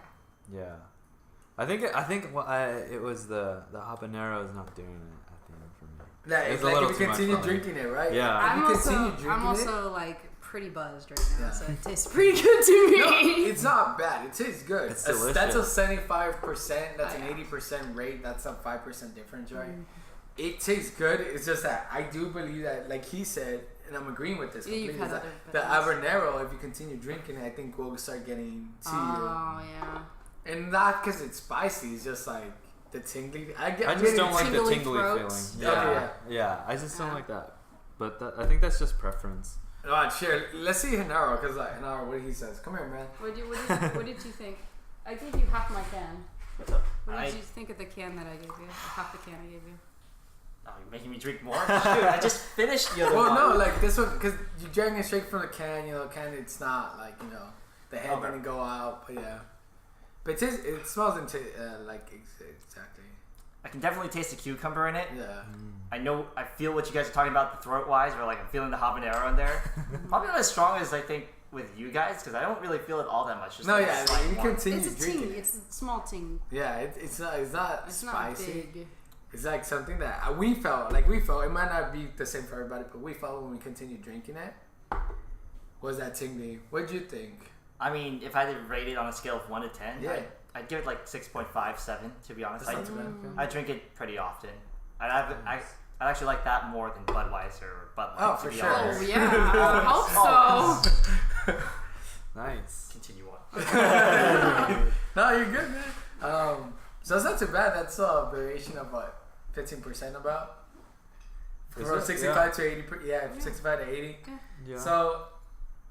Yeah. I think it was the habanero is not doing it at the end for me. That It's it's a like little if too you much continue for me. drinking it, right? Yeah. If you continue drinking I'm it. also like pretty buzzed right now, Yeah. so it tastes pretty good to me. No, it's not bad. It tastes good. It's That's a delicious. 75%. That's Oh, an yeah. 80% rate. That's a 5% difference, right? It tastes good. It's just that I do believe that, like he said, and I'm agreeing with this Yeah, you've completely, had is other that the beverages. habanero, if you continue drinking it, I think will start getting to Oh yeah. you. And not because it's spicy. It's just like the tingly. I just don't like the tingly tingly throats. feeling. Okay, Yeah. Yeah. I just don't Yeah. like that. But I think that's just preference. Alright, sure. Let's see Hanaro, because like Hanaro, what he says. Come here, man. What did you think? I gave you half my can. What's up? What did you think of the can that I gave you? Or half the can I gave you. Oh, you're making me drink more? Shoot, I just finished the other Well, one. no, like this one, because you drank it straight from the can. You know, can it's not like the head Okay. didn't go out, but yeah. But it smells like exactly. I can definitely taste the cucumber in it. Yeah. I feel what you guys are talking about the throat wise, where like I'm feeling the habanero in there. Probably not as strong as I think with you guys, because I don't really feel it all that much. Just No, like a yeah, slight you one. continue It's a drinking ting. it. It's a small ting. Yeah, it's not It's not spicy. big. It's like something that we felt. It might not be the same for everybody, but we felt when we continued drinking it. Was that tingly? What'd you think? I mean, if I had to rate it on a scale of 1 to 10, Yeah. I'd give it like 6.5, 7, to be honest. That's not too bad. I drink it pretty often. I actually like that more than Budweiser or Bud Light, Oh, to for be sure. Oh honest. yeah. I hope so. Nice. Continue on. No, you're good, man. So it's not too bad. That's a variation of what 15% about. Is From it? 65 to 80. Yeah, 65 to 80. Yeah. So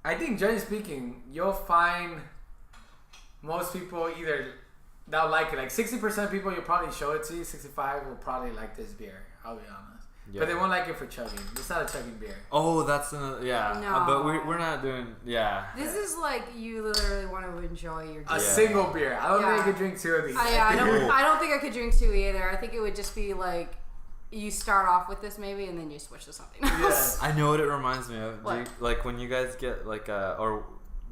I think, generally speaking, you'll find most people either they'll like it. Like 60% of people, you'll probably show it to you. 65 will probably like this beer. I'll be honest. Yeah. But they won't like it for chugging. It's not a chugging beer. Oh, that's another. Yeah. No. But we're not doing. Yeah. This is like you literally want to enjoy your A drink. single beer. I don't think Yeah. I could drink two of these. I think- don't think I could drink two either. I think it would just be like you start off with this maybe and then you switch to something else. Yeah. I know what it reminds me of. What? Like when you guys get like or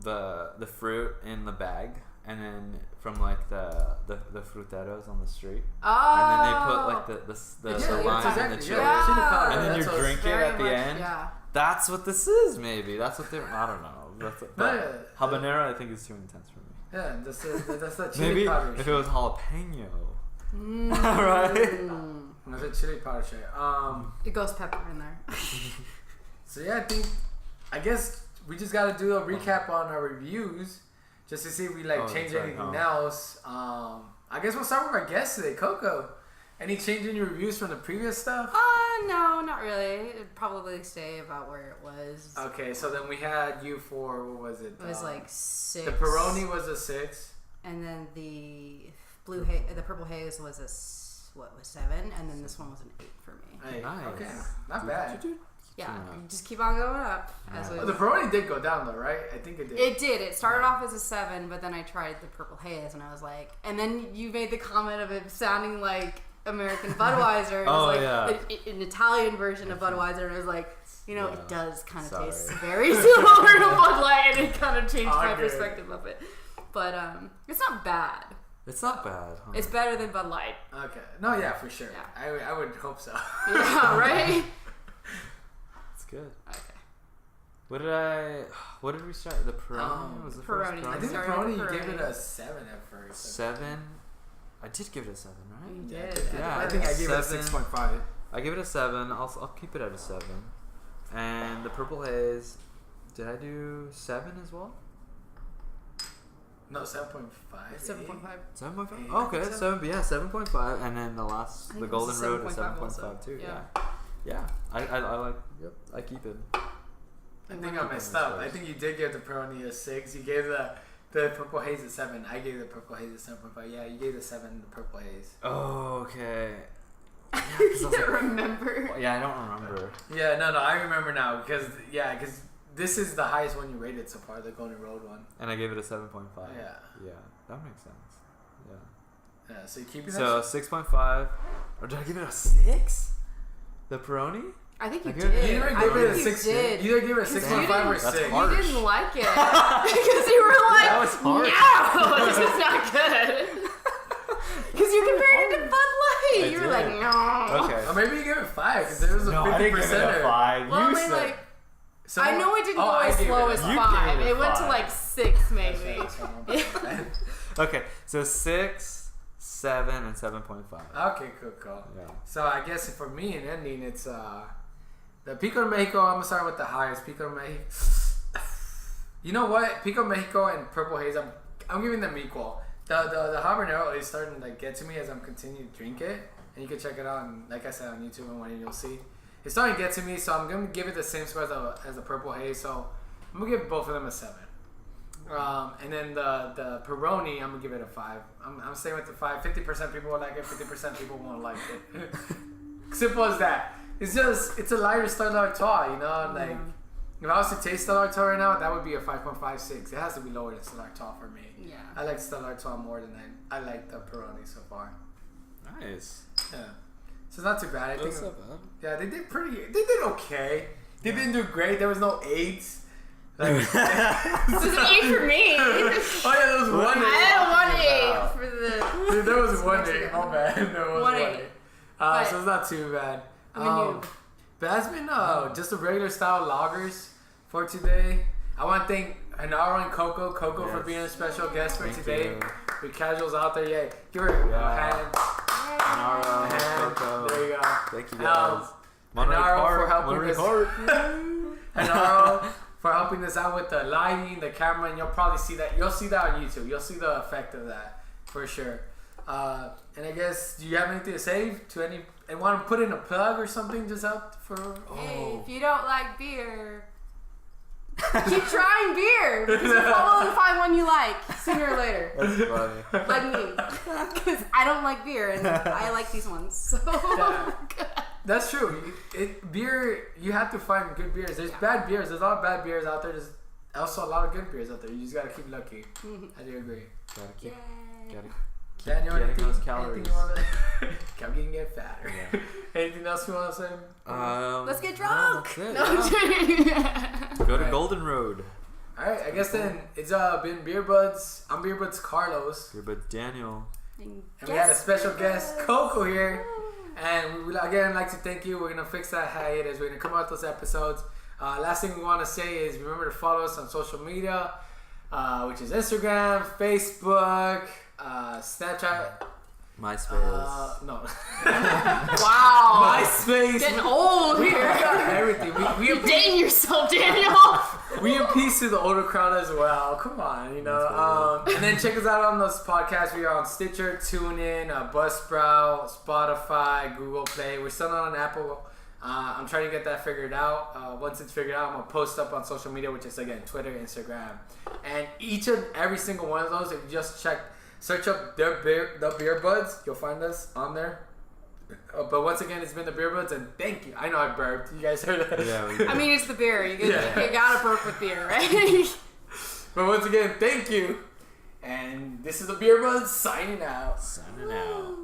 the fruit in the bag, and then from like the fruteros on the street, Oh. and then they put like the Yeah, lime that's and the exactly. chili, Yeah, chili powder. and then you That's what- drink it Very at the much, end. Yeah. That's what this is. Maybe that's what they're. I don't know. That's what, No, but habanero, I think, is too intense for me. Yeah, that's the chili Maybe powder. if it was jalapeno. Mm. That's the chili powder shit. It goes pepper in there. So yeah, I guess we just gotta do a recap on our reviews, just to see if we change that's right, anything else. I guess we'll start with our guest today, Coco. Any change in your reviews from the previous stuff? No, not really. It'd probably stay about where it was. Okay, so then we had you for what was it? It was like 6. the Peroni was a 6. And then the the purple haze was a 7, and then this one was an 8 for me. Hey, Nice. Okay, not bad. Yeah, Yeah. you just keep on going up. As The Peroni did go down though, right? I think it did. it did. It started off as a 7, but then I tried the purple haze, and I was like, and then you made the comment of it sounding like American Budweiser. It was like yeah. an Italian version of Budweiser, and I was like, Yeah. it does kind of Sorry. taste very similar to Bud Light, and it kind of changed my Okay. perspective of it. But it's not bad. It's not bad. Huh? It's better than Bud Light. Okay. No, yeah, for sure. Yeah. I would hope so. Yeah, right? It's good. Okay. What did we start? The Peroni was the Peroni. first I Peroni? think the Started Peroni, you with gave it Peroni. a 7 at first. 7. I did give it a 7, right? You Yeah, did. Yeah, I think I gave it a 7. 6.5. I gave it a 7. I'll keep it at a 7. And the Purple Haze, did I do 7 as well? No, 7.5. 7.5. 7.5? Yeah, Okay, 7.5. And then the last, I the think it Golden was a Road is 7.5 also. 7.5 too. Yeah. Yeah. I like. Yep. I keep it. I think I messed up. I think you did give the Peroni a 6. You gave the Purple Haze a 7. I gave the Purple Haze a 7.5. Yeah, you gave the 7 the Purple Haze. Oh, okay. Yeah, 'cause I You was don't like, remember. yeah, I don't remember. Yeah, no, I remember now because this is the highest one you rated so far, the Golden Road one. And I gave it a 7.5. Yeah. Yeah, that makes sense. Yeah. Yeah, so you keep it So 6.5. Or did I give it a 6? The Peroni? I think you I did. You either I gave it a think 6. you did. You either gave it a 6.5 or That's 6. hard. You didn't like it because you were like, That was hard. no, this is not good. Because you compared it to Bud Light. You were like, no. Okay. Or maybe you gave it 5 because there was a 50%. I didn't give it a 5. Well, I you mean, said. like, So, I know it didn't go I as gave slow it a as You 5. gave it a It went to 5. like 6, maybe. Okay, so 6, 7, and 7.5. Okay, cool. Yeah. So I guess for me in ending, it's the Pico de Mexico. I'm gonna start with the highest. Pico de Mexico. You know what? Pico de Mexico and Purple Haze. I'm giving them equal. The habanero is starting to like get to me as I'm continuing to drink it, and you can check it out. And like I said on YouTube and when you'll see, it's starting to get to me. So I'm gonna give it the same score as the Purple Haze. So I'm gonna give both of them a 7. And then the Peroni, I'm gonna give it a 5. I'm staying with the 5. 50% people will like it. 50% people won't like it. Simple as that. It's a lighter Stella Artois, you know. Like if I was to taste Stella Artois right now, that would be a 5.56. It has to be lower than Stella Artois for me. Yeah. I like Stella Artois more than I like the Peroni so far. Nice. Yeah. So it's not too bad. I think. That's not bad. Yeah, they did okay. They didn't do great. There was no 8s. Like, This is an 8 for me. oh yeah, there was one 8. I had a 1 8 for the. Dude, there was 1 8. Oh man, there was 1 1 8. 8. So it's not too bad. I mean, But that's been just a regular style lagers for today. I want to thank Nastro and Coco for Yes. being a special guest for Thank today. you. We casuals out there, yeah. Give her a hand. Nastro, A hand. Coco. There you go. Thank you guys. Nastro for helping us. us. Nastro for helping us out with the lighting, the camera, and you'll probably see that. You'll see that on YouTube. You'll see the effect of that for sure. And I guess, do you have anything to say to any? And want to put in a plug or something just out for? Hey, if you don't like beer, keep trying beer because you'll probably find one you like sooner or later. That's funny. Like me, because I don't like beer and I like these ones. So Yeah. That's true. Beer, you have to find good beers. There's bad beers. There's a lot of bad beers out there. There's also a lot of good beers out there. You just gotta keep looking. I do agree. Gotta keep. Yay. Gotta Daniel, getting anything, those anything calories. you want to? Come get fatter. Yeah. Anything else you want to say? Let's get no, drunk. that's it, No, I'm yeah. kidding. Go to Right. Golden Road. All right, I guess then it's been Beer Budz. I'm Beer Budz Carlos, Here, but Daniel. and we had a special guest, Coco, here. And we again like to thank you. We're gonna fix that hiatus. We're gonna come out with those episodes. Last thing we want to say is remember to follow us on social media, which is Instagram, Facebook, Snapchat. MySpace. No. Wow. MySpace. Getting old We here. got everything. We You're dating yourself, Daniel. We in peace to the older crowd as well. Come on, you know. And then check us out on those podcasts. We are on Stitcher, TuneIn, Buzzsprout, Spotify, Google Play. We're still not on Apple. I'm trying to get that figured out. Once it's figured out, I'm gonna post up on social media, which is again Twitter, Instagram, and each and every single one of those. If you just search up the Beer Budz, you'll find us on there. But once again, it's been the Beer Budz, and thank you. I know I burped. You guys heard that? Yeah. I mean, it's the beer. You gotta burp with beer, right? But once again, thank you. And this is the Beer Budz signing out. Signing out.